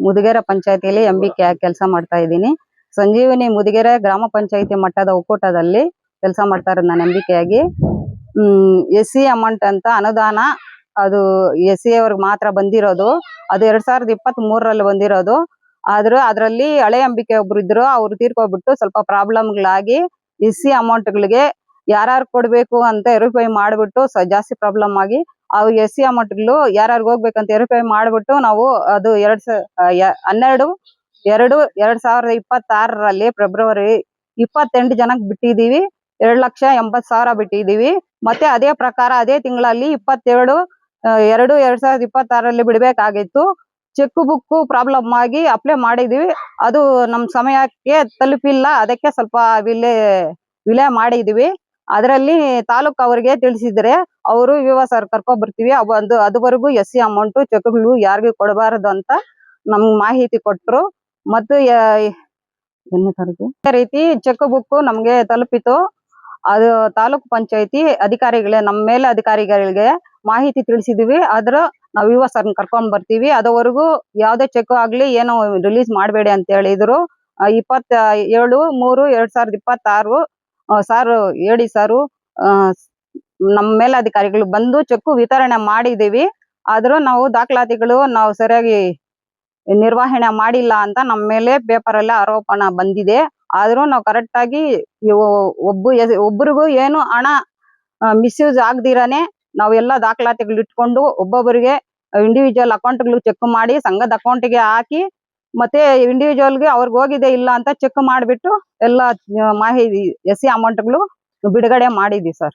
ಮುದಿಗೆರೆ ಪಂಚಾಯತಿಯಲ್ಲಿ MBK ಆಗಿ ಕೆಲಸ ಮಾಡ್ತಾ ಇದ್ದೀನಿ. ಸಂಜೀವಿನಿ ಮುದಿಗೆರೆ ಗ್ರಾಮ ಪಂಚಾಯತಿ ಮಟ್ಟದ ಒಕ್ಕೂಟದಲ್ಲಿ ಕೆಲಸ ಮಾಡ್ತಾ ಇರೋದು ನಾನು MBK ಆಗಿ. SC ಅಮೌಂಟ್ ಅಂತ ಅನುದಾನ ಅದು SC ಅವ್ರಿಗೆ ಮಾತ್ರ ಬಂದಿರೋದು. ಅದು 2023ರಲ್ಲಿ ಬಂದಿರೋದು. ಆದ್ರೆ ಅದರಲ್ಲಿ ಹಳೆ MBK ಒಬ್ರು ಇದ್ರು, ಅವ್ರು ತೀರ್ಕೊಬಿಟ್ಟು ಸ್ವಲ್ಪ ಪ್ರಾಬ್ಲಮ್ಗಳಾಗಿ SC ಅಮೌಂಟ್ಗಳಿಗೆ ಯಾರ್ಯಾರು ಕೊಡ್ಬೇಕು ಅಂತ ವೆರಿಫೈ ಮಾಡ್ಬಿಟ್ಟು ಜಾಸ್ತಿ ಪ್ರಾಬ್ಲಮ್ ಆಗಿ ಅವು SC ಅಮೌಂಟ್ಗಳು ಯಾರ್ಯಾರಿಗೆ ಹೋಗ್ಬೇಕಂತ ವೆರಿಫೈ ಮಾಡ್ಬಿಟ್ಟು ನಾವು ಅದು 12/2/2026ರಲ್ಲಿ ಫೆಬ್ರವರಿ 28 ಜನಕ್ಕೆ ಬಿಟ್ಟಿದೀವಿ. 2,80,000 ಬಿಟ್ಟಿದೀವಿ. ಮತ್ತೆ ಅದೇ ಪ್ರಕಾರ ಅದೇ ತಿಂಗಳಲ್ಲಿ 27/2/2026ರಲ್ಲಿ ಬಿಡ್ಬೇಕಾಗಿತ್ತು. ಚೆಕ್ ಬುಕ್ ಪ್ರಾಬ್ಲಮ್ ಆಗಿ ಅಪ್ಲೈ ಮಾಡಿದೀವಿ. ಅದು ನಮ್ ಸಮಯಕ್ಕೆ ತಲುಪಿಲ್ಲ. ಅದಕ್ಕೆ ಸ್ವಲ್ಪ ವಿಲೇ ಮಾಡಿದೀವಿ. ಅದರಲ್ಲಿ ತಾಲೂಕು ಅವರಿಗೆ ತಿಳಿಸಿದ್ರೆ ಅವರು ಸರ್ ಕರ್ಕೊಂಡ್ ಬರ್ತೀವಿ, ಅದುವರೆಗೂ SC ಅಮೌಂಟ್ ಚೆಕ್ಗಳು ಯಾರಿಗೂ ಕೊಡಬಾರದು ಅಂತ ನಮ್ಗೆ ಮಾಹಿತಿ ಕೊಟ್ರು. ಮತ್ತು ರೀತಿ ಚೆಕ್ ಬುಕ್ ನಮ್ಗೆ ತಲುಪಿತು. ಅದು ತಾಲೂಕ್ ಪಂಚಾಯತಿ ಅಧಿಕಾರಿಗಳೇ ನಮ್ಮ ಮೇಲೆ ಅಧಿಕಾರಿಗಳಿಗೆ ಮಾಹಿತಿ ತಿಳಿಸಿದೀವಿ. ಆದ್ರ ನಾವು ಸರ್ನ ಕರ್ಕೊಂಡ್ ಬರ್ತೀವಿ, ಅದುವರೆಗೂ ಯಾವ್ದೇ ಚೆಕ್ ಆಗ್ಲಿ ಏನೋ ರಿಲೀಸ್ ಮಾಡಬೇಡಿ ಅಂತ ಹೇಳಿದ್ರು. 27/3/2026 ಸಾರು ಹೇಳಿ ಸಾರು ನಮ್ಮ ಮೇಲಧಿಕಾರಿಗಳು ಬಂದು ಚೆಕ್ ವಿತರಣೆ ಮಾಡಿದೀವಿ. ಆದ್ರೂ ನಾವು ದಾಖಲಾತಿಗಳು ನಾವು ಸರಿಯಾಗಿ ನಿರ್ವಹಣೆ ಮಾಡಿಲ್ಲ ಅಂತ ನಮ್ಮ ಮೇಲೆ ಪೇಪರ್ ಎಲ್ಲ ಆರೋಪಣ ಬಂದಿದೆ. ಆದ್ರೂ ನಾವು ಕರೆಕ್ಟ್ ಆಗಿ ಒಬ್ಬರಿಗೂ ಏನು ಹಣ ಮಿಸ್ಯೂಸ್ ಆಗದಿರಾನೆ ನಾವೆಲ್ಲ ದಾಖಲಾತಿಗಳು ಇಟ್ಕೊಂಡು ಒಬ್ಬೊಬ್ಬರಿಗೆ ಇಂಡಿವಿಜುವಲ್ ಅಕೌಂಟ್ಗಳು ಚೆಕ್ ಮಾಡಿ ಸಂಘದ ಅಕೌಂಟ್ಗೆ ಹಾಕಿ ಮತ್ತೆ ಇಂಡಿವಿಜುವಲ್ಗೆ ಅವ್ರಿಗೆ ಹೋಗಿದೆ ಇಲ್ಲ ಅಂತ ಚೆಕ್ ಮಾಡಿಬಿಟ್ಟು ಎಲ್ಲ ಮಾಹಿತಿ SC ಅಮೌಂಟ್ಗಳು ಬಿಡುಗಡೆ ಮಾಡಿದ್ವಿ ಸರ್.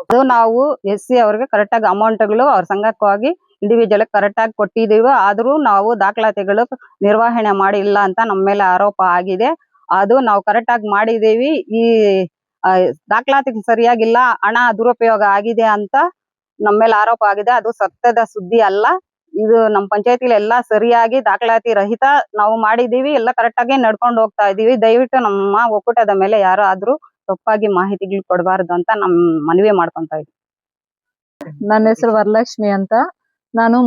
ಅದು ನಾವು SC ಅವ್ರಿಗೆ ಕರೆಕ್ಟ್ ಆಗಿ ಅಮೌಂಟ್ಗಳು ಅವ್ರ ಸಂಘಕ್ಕಾಗಿ ಇಂಡಿವಿಜುವಲ್ ಕರೆಕ್ಟ್ ಆಗಿ ಕೊಟ್ಟಿದೀವಿ. ಆದ್ರೂ ನಾವು ದಾಖಲಾತಿಗಳು ನಿರ್ವಹಣೆ ಮಾಡಿಲ್ಲ ಅಂತ ನಮ್ಮ ಮೇಲೆ ಆರೋಪ ಆಗಿದೆ. ಅದು ನಾವು ಕರೆಕ್ಟ್ ಆಗಿ ಮಾಡಿದೀವಿ. ಈ ದಾಖಲಾತಿ ಸರಿಯಾಗಿಲ್ಲ, ಹಣ ದುರುಪಯೋಗ ಆಗಿದೆ ಅಂತ ನಮ್ಮ ಮೇಲೆ ಆರೋಪ ಆಗಿದೆ. ಅದು ಸತ್ಯದ ಸುದ್ದಿ ಅಲ್ಲ. ಇದು ನಮ್ಮ ಪಂಚಾಯತಿಲಿ ಎಲ್ಲ ಸರಿಯಾಗಿ ದಾಖಲಾತಿ ರಹಿತ ನಾವು ಮಾಡಿದೀವಿ. ಎಲ್ಲ ಕರೆಕ್ಟ್ ಆಗಿ ನಡ್ಕೊಂಡು ಹೋಗ್ತಾ ಇದೀವಿ. ದಯವಿಟ್ಟು ನಮ್ಮ ಒಕ್ಕೂಟದ ಮೇಲೆ ಯಾರಾದ್ರೂ ತಪ್ಪಾಗಿ ಮಾಹಿತಿಗಳು ಕೊಡಬಾರದು ಅಂತ ನಮ್ ಮನವಿ ಮಾಡ್ಕೊಂತ ಇದ್ದೀವಿ. ನನ್ನ ಹೆಸರು ವರಲಕ್ಷ್ಮಿ ಅಂತ. ನಾನು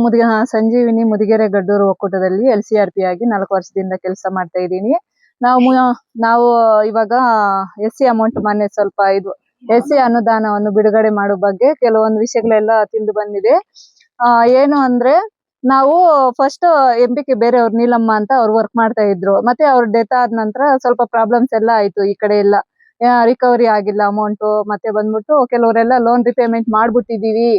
ಸಂಜೀವಿನಿ ಮುದಿಗೆರೆ ಗಡ್ಡೂರು ಒಕ್ಕೂಟದಲ್ಲಿ LCRP ಆಗಿ 4 ವರ್ಷದಿಂದ ಕೆಲಸ ಮಾಡ್ತಾ ಇದ್ದೀನಿ. ನಾವು ಇವಾಗ SC ಅಮೌಂಟ್ ಮೊನ್ನೆ ಸ್ವಲ್ಪ SC ಅನುದಾನವನ್ನು ಬಿಡುಗಡೆ ಮಾಡೋ ಬಗ್ಗೆ ಕೆಲವೊಂದು ವಿಷಯಗಳೆಲ್ಲ ತಿಳಿದು ಬಂದಿದೆ. ಏನು ಅಂದ್ರೆ ನಾವು ಫಸ್ಟ್ MBK ಬೇರೆಯವ್ರು ನೀಲಮ್ಮ ಅಂತ ಅವ್ರು ವರ್ಕ್ ಮಾಡ್ತಾ ಇದ್ರು. ಮತ್ತೆ ಅವ್ರ ಡೆತ್ ಆದ ನಂತರ ಸ್ವಲ್ಪ ಪ್ರಾಬ್ಲಮ್ಸ್ ಎಲ್ಲ ಆಯ್ತು. ಈ ಕಡೆ ಎಲ್ಲ ರಿಕವರಿ ಆಗಿಲ್ಲ ಅಮೌಂಟ್. ಮತ್ತೆ ಬಂದ್ಬಿಟ್ಟು ಕೆಲವರೆಲ್ಲ ಲೋನ್ ರಿಪೇಮೆಂಟ್ ಮಾಡ್ಬಿಟ್ಟಿದೀವಿ,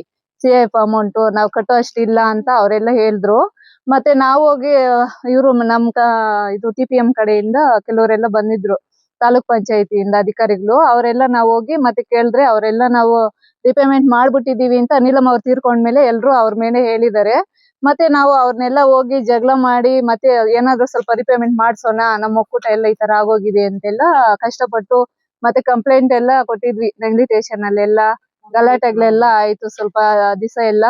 CF ಅಮೌಂಟ್ ನಾವು ಕಟ್ಟೋ ಅಷ್ಟಿಲ್ಲ ಅಂತ ಅವರೆಲ್ಲ ಹೇಳಿದ್ರು. ಮತ್ತೆ ನಾವು ಹೋಗಿ ಇವರು ನಮ್ TPM ಕಡೆಯಿಂದ ಕೆಲವರೆಲ್ಲ ಬಂದಿದ್ರು, ತಾಲೂಕ್ ಪಂಚಾಯತಿಯಿಂದ ಅಧಿಕಾರಿಗಳು. ಅವರೆಲ್ಲ ನಾವು ಹೋಗಿ ಮತ್ತೆ ಕೇಳಿದ್ರೆ ಅವರೆಲ್ಲ ನಾವು ರಿಪೇಮೆಂಟ್ ಮಾಡ್ಬಿಟ್ಟಿದೀವಿ ಅಂತ ನೀಲಮ್ಮ ಅವ್ರು ತೀರ್ಕೊಂಡ್ಮೇಲೆ ಎಲ್ರು ಅವ್ರ ಮೇಲೆ ಹೇಳಿದ್ದಾರೆ. ಮತ್ತೆ ನಾವು ಅವ್ರನ್ನೆಲ್ಲ ಹೋಗಿ ಜಗಳ ಮಾಡಿ ಮತ್ತೆ ಏನಾದ್ರು ಸ್ವಲ್ಪ ರಿಪೇಮೆಂಟ್ ಮಾಡ್ಸೋಣ, ನಮ್ಮ ಒಕ್ಕೂಟ ಎಲ್ಲ ಈ ತರ ಆಗೋಗಿದೆ ಅಂತೆಲ್ಲ ಕಷ್ಟಪಟ್ಟು ಮತ್ತೆ ಕಂಪ್ಲೇಂಟ್ ಎಲ್ಲ ಕೊಟ್ಟಿದ್ವಿ. ನಂದಿ ಸ್ಟೇಷನ್ ಅಲ್ಲೆಲ್ಲ ಗಲಾಟೆಗಳೆಲ್ಲ ಆಯ್ತು ಸ್ವಲ್ಪ ದಿವಸ ಎಲ್ಲ.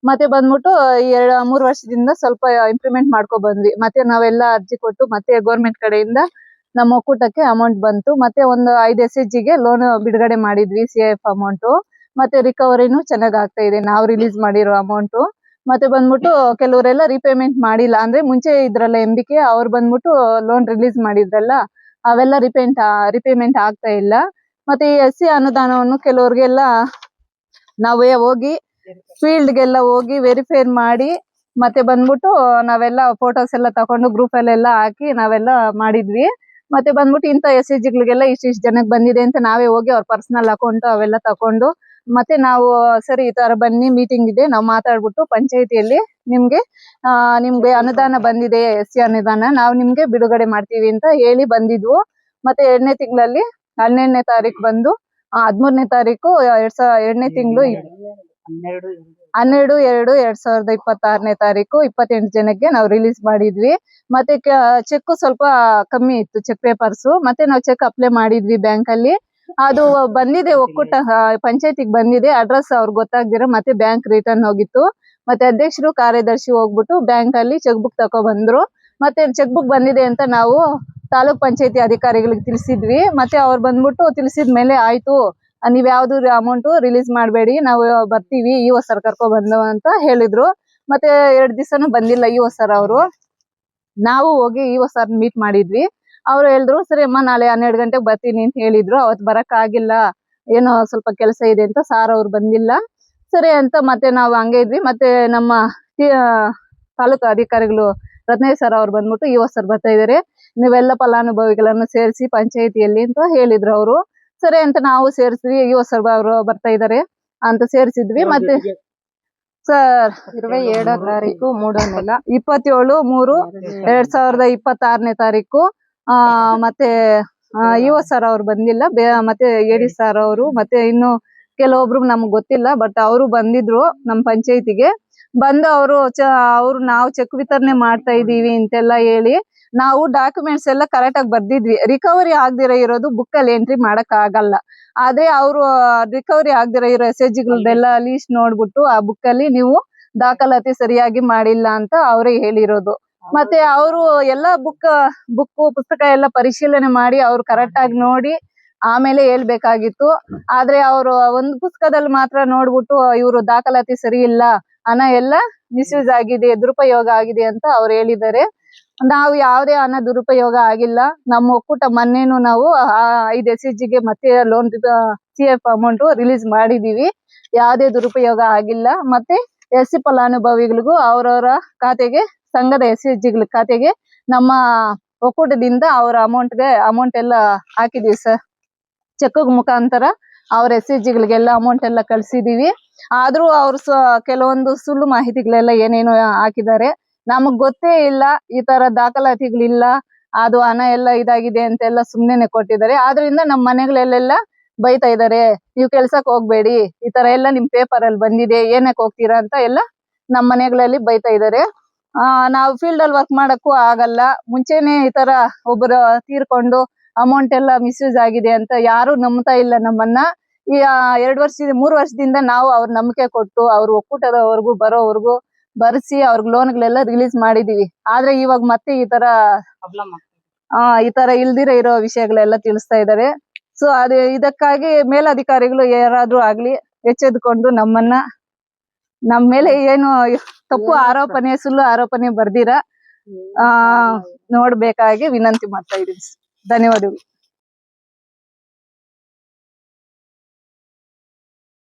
ಮತ್ತೆ ಬಂದ್ಬಿಟ್ಟು 2-3 ವರ್ಷದಿಂದ ಸ್ವಲ್ಪ ಇಂಪ್ಲಿಮೆಂಟ್ ಮಾಡ್ಕೊ ಬಂದ್ವಿ. ಮತ್ತೆ ನಾವೆಲ್ಲ ಅರ್ಜಿ ಕೊಟ್ಟು ಮತ್ತೆ ಗೌರ್ಮೆಂಟ್ ಕಡೆಯಿಂದ ನಮ್ಮ ಒಕ್ಕೂಟಕ್ಕೆ ಅಮೌಂಟ್ ಬಂತು. ಮತ್ತೆ ಒಂದು 5 SHGಗೆ ಲೋನ್ ಬಿಡುಗಡೆ ಮಾಡಿದ್ವಿ CF ಅಮೌಂಟ್. ಮತ್ತೆ ರಿಕವರಿನೂ ಚೆನ್ನಾಗ್ ಆಗ್ತಾ ಇದೆ ನಾವು ರಿಲೀಸ್ ಮಾಡಿರೋ ಅಮೌಂಟ್. ಮತ್ತೆ ಬಂದ್ಬಿಟ್ಟು ಕೆಲವರೆಲ್ಲ ರಿಪೇಮೆಂಟ್ ಮಾಡಿಲ್ಲ, ಅಂದ್ರೆ ಮುಂಚೆ ಇದ್ರಲ್ಲ MBK ಅವ್ರು ಬಂದ್ಬಿಟ್ಟು ಲೋನ್ ರಿಲೀಸ್ ಮಾಡಿದ್ರಲ್ಲ ಅವೆಲ್ಲ ರಿಪೇಮೆಂಟ್ ಆಗ್ತಾ ಇಲ್ಲ. ಮತ್ತೆ ಈ SC ಅನುದಾನವನ್ನು ಕೆಲವ್ರಿಗೆಲ್ಲ ನಾವೇ ಹೋಗಿ ಫೀಲ್ಡ್ಗೆಲ್ಲ ಹೋಗಿ ವೆರಿಫೈ ಮಾಡಿ ಮತ್ತೆ ಬಂದ್ಬಿಟ್ಟು ನಾವೆಲ್ಲ ಫೋಟೋಸ್ ಎಲ್ಲ ತಕೊಂಡು ಗ್ರೂಪ್ ಅಲ್ಲೆಲ್ಲ ಹಾಕಿ ನಾವೆಲ್ಲ ಮಾಡಿದ್ವಿ. ಮತ್ತೆ ಬಂದ್ಬಿಟ್ಟು ಇಂಥ SHGಗಳಿಗೆಲ್ಲ ಇಷ್ಟಿಷ್ಟು ಜನಕ್ಕೆ ಬಂದಿದೆ ಅಂತ ನಾವೇ ಹೋಗಿ ಅವ್ರ ಪರ್ಸನಲ್ ಅಕೌಂಟ್ ಅವೆಲ್ಲ ತಕೊಂಡು ಮತ್ತೆ ನಾವು ಸರಿ ಈ ತರ ಬನ್ನಿ ಮೀಟಿಂಗ್ ಇದೆ, ನಾವು ಮಾತಾಡ್ಬಿಟ್ಟು ಪಂಚಾಯತಿಯಲ್ಲಿ ನಿಮ್ಗೆ ಅನುದಾನ ಬಂದಿದೆ SC ಅನುದಾನ, ನಾವು ನಿಮ್ಗೆ ಬಿಡುಗಡೆ ಮಾಡ್ತೀವಿ ಅಂತ ಹೇಳಿ ಬಂದಿದ್ವು. ಮತ್ತೆ 2ನೇ ತಿಂಗಳಲ್ಲಿ 12ನೇ ತಾರೀಕು ಬಂದು 13ನೇ ತಾರೀಕು 2ನೇ ತಿಂಗಳು 12/2/2026ನೇ ತಾರೀಕು 28 ಜನಕ್ಕೆ ನಾವು ರಿಲೀಸ್ ಮಾಡಿದ್ವಿ. ಮತ್ತೆ ಚೆಕ್ ಸ್ವಲ್ಪ ಕಮ್ಮಿ ಇತ್ತು, ಚೆಕ್ ಪೇಪರ್ಸ್. ಮತ್ತೆ ನಾವು ಚೆಕ್ ಅಪ್ಲೈ ಮಾಡಿದ್ವಿ ಬ್ಯಾಂಕ್ ಅಲ್ಲಿ. ಅದು ಬಂದಿದೆ ಒಕ್ಕೂಟ ಪಂಚಾಯತಿಗೆ ಬಂದಿದೆ, ಅಡ್ರೆಸ್ ಅವ್ರಿಗೆ ಗೊತ್ತಾಗ್ದಿರ ಮತ್ತೆ ಬ್ಯಾಂಕ್ ರಿಟರ್ನ್ ಹೋಗಿತ್ತು. ಮತ್ತೆ ಅಧ್ಯಕ್ಷರು ಕಾರ್ಯದರ್ಶಿ ಹೋಗ್ಬಿಟ್ಟು ಬ್ಯಾಂಕ್ ಅಲ್ಲಿ ಚೆಕ್ ಬುಕ್ ತಕೊ ಬಂದ್ರು. ಮತ್ತೆ ಚೆಕ್ ಬುಕ್ ಬಂದಿದೆ ಅಂತ ನಾವು ತಾಲೂಕ್ ಪಂಚಾಯತಿ ಅಧಿಕಾರಿಗಳಿಗೆ ತಿಳಿಸಿದ್ವಿ. ಮತ್ತೆ ಅವ್ರು ಬಂದ್ಬಿಟ್ಟು ತಿಳಿಸಿದ್ಮೇಲೆ ಆಯ್ತು ನೀವ್ ಯಾವ್ದು ಅಮೌಂಟ್ ರಿಲೀಸ್ ಮಾಡಬೇಡಿ, ನಾವು ಬರ್ತೀವಿ ಸರ್ ಕರ್ಕೊ ಬಂದು ಅಂತ ಹೇಳಿದ್ರು. ಮತ್ತೆ 2 ದಿವಸನೂ ಬಂದಿಲ್ಲ ಇಒ ಸರ್ ಅವರು. ನಾವು ಹೋಗಿ ಇಒ ಸರ್ ಮೀಟ್ ಮಾಡಿದ್ವಿ. ಅವ್ರು ಹೇಳಿದ್ರು ಸರಿ ಅಮ್ಮ ನಾಳೆ 12 ಗಂಟೆಗೆ ಬರ್ತೀನಿ ಅಂತ ಹೇಳಿದ್ರು. ಅವತ್ತು ಬರಕ್ ಆಗಿಲ್ಲ, ಏನೋ ಸ್ವಲ್ಪ ಕೆಲಸ ಇದೆ ಅಂತ ಸಾರ್ ಅವ್ರು ಬಂದಿಲ್ಲ. ಸರಿ ಅಂತ ಮತ್ತೆ ನಾವು ಹಂಗೆ ಇದ್ವಿ. ಮತ್ತೆ ನಮ್ಮ ತಾಲೂಕು ಅಧಿಕಾರಿಗಳು ರತ್ನೇಶ್ ಸರ್ ಅವ್ರು ಬಂದ್ಬಿಟ್ಟು ಇಒ ಸರ್ ಬರ್ತಾ ಇದಾರೆ, ನೀವೆಲ್ಲ ಫಲಾನುಭವಿಗಳನ್ನು ಸೇರಿಸಿ ಪಂಚಾಯತಿಯಲ್ಲಿ ಅಂತ ಹೇಳಿದ್ರು ಅವರು. ಸರಿ ಅಂತ ನಾವು ಸೇರಿಸಿದ್ವಿ. ಇಒ ಸರ್ ಅವರು ಬರ್ತಾ ಇದಾರೆ ಅಂತ ಸೇರಿಸಿದ್ವಿ. ಮತ್ತೆ ಸರ್ 27 ತಾರೀಕು 3 ನೆಲ 27/3/2026 ತಾರೀಕು ಮತ್ತೆ ಇಒ ಸರ್ ಅವ್ರು ಬಂದಿಲ್ಲ. ಮತ್ತೆ ಎಡಿ ಸರ್ ಅವರು ಮತ್ತೆ ಇನ್ನು ಕೆಲವೊಬ್ರು ನಮ್ಗೆ ಗೊತ್ತಿಲ್ಲ, ಬಟ್ ಅವರು ಬಂದಿದ್ರು ನಮ್ಮ ಪಂಚಾಯತಿಗೆ. ಬಂದು ಅವ್ರು ನಾವು ಚೆಕ್ ವಿತರಣೆ ಮಾಡ್ತಾ ಇದೀವಿ ಅಂತೆಲ್ಲ ಹೇಳಿ, ನಾವು ಡಾಕ್ಯುಮೆಂಟ್ಸ್ ಎಲ್ಲ ಕರೆಕ್ಟ್ ಆಗಿ ಬರ್ದಿದ್ವಿ. ರಿಕವರಿ ಆಗದಿರೋ ಇರೋದು ಬುಕ್ ಅಲ್ಲಿ ಎಂಟ್ರಿ ಮಾಡಕ್ ಆಗಲ್ಲ. ಆದ್ರೆ ಅವರು ರಿಕವರಿ ಆಗದಿರೋ ಇರೋ SHGಗಳದೆಲ್ಲ ಲೀಸ್ಟ್ ನೋಡ್ಬಿಟ್ಟು ಆ ಬುಕ್ ಅಲ್ಲಿ ನೀವು ದಾಖಲಾತಿ ಸರಿಯಾಗಿ ಮಾಡಿಲ್ಲ ಅಂತ ಅವರೇ ಹೇಳಿರೋದು. ಮತ್ತೆ ಅವರು ಎಲ್ಲ ಪುಸ್ತಕ ಎಲ್ಲ ಪರಿಶೀಲನೆ ಮಾಡಿ ಅವ್ರು ಕರೆಕ್ಟ್ ಆಗಿ ನೋಡಿ ಆಮೇಲೆ ಹೇಳ್ಬೇಕಾಗಿತ್ತು. ಆದ್ರೆ ಅವರು ಒಂದು ಪುಸ್ತಕದಲ್ಲಿ ಮಾತ್ರ ನೋಡ್ಬಿಟ್ಟು ಇವರು ದಾಖಲಾತಿ ಸರಿ ಇಲ್ಲ, ಹಣ ಎಲ್ಲ ಮಿಸ್ಯೂಸ್ ಆಗಿದೆ, ದುರುಪಯೋಗ ಆಗಿದೆ ಅಂತ ಅವ್ರು ಹೇಳಿದ್ದಾರೆ. ನಾವು ಯಾವುದೇ ಹಣ ದುರುಪಯೋಗ ಆಗಿಲ್ಲ. ನಮ್ಮ ಒಕ್ಕೂಟ ಮೊನ್ನೆನು ನಾವು 5 SHGಗೆ ಮತ್ತೆ ಲೋನ್ CF ಅಮೌಂಟ್ ರಿಲೀಸ್ ಮಾಡಿದೀವಿ. ಯಾವುದೇ ದುರುಪಯೋಗ ಆಗಿಲ್ಲ. ಮತ್ತೆ SC ಫಲಾನುಭವಿಗಳಿಗೂ ಅವರವರ ಖಾತೆಗೆ, ಸಂಘದ SHGಗಳ ಖಾತೆಗೆ ನಮ್ಮ ಒಕ್ಕೂಟದಿಂದ ಅವರ ಅಮೌಂಟ್ ಎಲ್ಲ ಹಾಕಿದೀವಿ ಸರ್. ಚೆಕ್ ಮುಖಾಂತರ ಅವ್ರ SHGಗಳಿಗೆಲ್ಲ ಅಮೌಂಟ್ ಎಲ್ಲ ಕಳ್ಸಿದೀವಿ. ಆದ್ರೂ ಅವ್ರು ಕೆಲವೊಂದು ಸುಳ್ಳು ಮಾಹಿತಿಗಳೆಲ್ಲ ಏನೇನೋ ಹಾಕಿದ್ದಾರೆ. ನಮಗ್ ಗೊತ್ತೇ ಇಲ್ಲ, ಈ ತರ ದಾಖಲಾತಿಗಳಿಲ್ಲ, ಅದು ಹಣ ಎಲ್ಲ ಇದಾಗಿದೆ ಅಂತೆಲ್ಲ ಸುಮ್ನೆನೆ ಕೊಟ್ಟಿದ್ದಾರೆ. ಆದ್ರಿಂದ ನಮ್ಮ ಮನೆಗಳಲ್ಲೆಲ್ಲ ಬೈತಾ ಇದಾರೆ, ನೀವು ಕೆಲ್ಸಕ್ ಹೋಗ್ಬೇಡಿ, ಈ ತರ ಎಲ್ಲ ನಿಮ್ ಪೇಪರ್ ಅಲ್ಲಿ ಬಂದಿದೆ, ಏನಕ್ಕೆ ಹೋಗ್ತೀರಾ ಅಂತ ಎಲ್ಲ ನಮ್ಮ ಮನೆಗಳಲ್ಲಿ ಬೈತಾ ಇದಾರೆ. ನಾವು ಫೀಲ್ಡ್ ಅಲ್ಲಿ ವರ್ಕ್ ಮಾಡಕ್ಕೂ ಆಗಲ್ಲ. ಮುಂಚೆನೆ ಈ ತರ ಒಬ್ಬರು ತೀರ್ಕೊಂಡು ಅಮೌಂಟ್ ಎಲ್ಲ ಮಿಸ್ಯೂಸ್ ಆಗಿದೆ ಅಂತ ಯಾರು ನಂಬ್ತಾ ಇಲ್ಲ ನಮ್ಮನ್ನ. ಈ 3 ವರ್ಷದಿಂದ ನಾವು ಅವ್ರ ನಂಬಿಕೆ ಕೊಟ್ಟು ಅವ್ರ ಒಕ್ಕೂಟದವರೆಗೂ ಬರೋವರೆಗೂ ಬರ್ಸಿ ಅವ್ರ ಲೋನ್ಗಳೆಲ್ಲ ರಿಲೀಸ್ ಮಾಡಿದೀವಿ. ಆದ್ರೆ ಇವಾಗ ಮತ್ತೆ ಈ ತರ ಇಲ್ದಿರ ಇರೋ ವಿಷಯಗಳೆಲ್ಲ ತಿಳಿಸ್ತಾ ಇದಾರೆ. ಸೊ ಇದಕ್ಕಾಗಿ ಮೇಲಧಿಕಾರಿಗಳು ಯಾರಾದ್ರೂ ಆಗ್ಲಿ ಎಚ್ಚೆದ್ಕೊಂಡು ನಮ್ಮ ಮೇಲೆ ಏನು ತಪ್ಪು ಆರೋಪನೆ, ಸುಳ್ಳು ಆರೋಪನೆ ಬರ್ದಿರ ನೋಡ್ಬೇಕಾಗಿ ವಿನಂತಿ ಮಾಡ್ತಾ ಇದೀವಿ. ಧನ್ಯವಾದಗಳು.